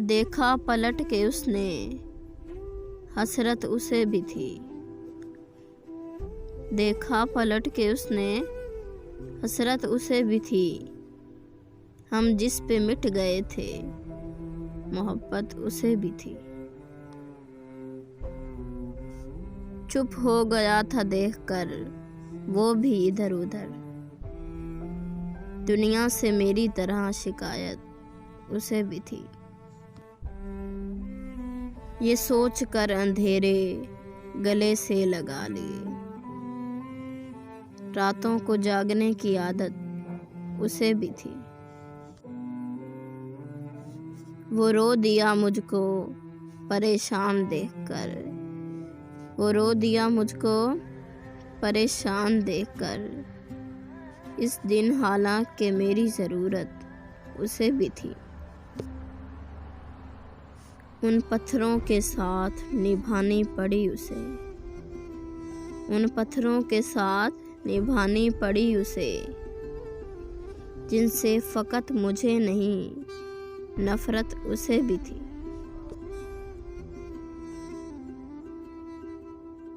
देखा पलट के उसने, हसरत उसे भी थी। देखा पलट के उसने, हसरत उसे भी थी। हम जिस पे मिट गए थे, मोहब्बत उसे भी थी। चुप हो गया था देखकर वो भी इधर उधर, दुनिया से मेरी तरह शिकायत उसे भी थी। ये सोच कर अंधेरे गले से लगा लिए, रातों को जागने की आदत उसे भी थी। वो रो दिया मुझको परेशान देखकर, वो रो दिया मुझको परेशान देखकर, इस दिन हालांकि मेरी ज़रूरत उसे भी थी। उन पत्थरों के साथ निभानी पड़ी उसे, उन पत्थरों के साथ निभानी पड़ी उसे, जिनसे फ़कत मुझे नहीं नफ़रत उसे भी थी।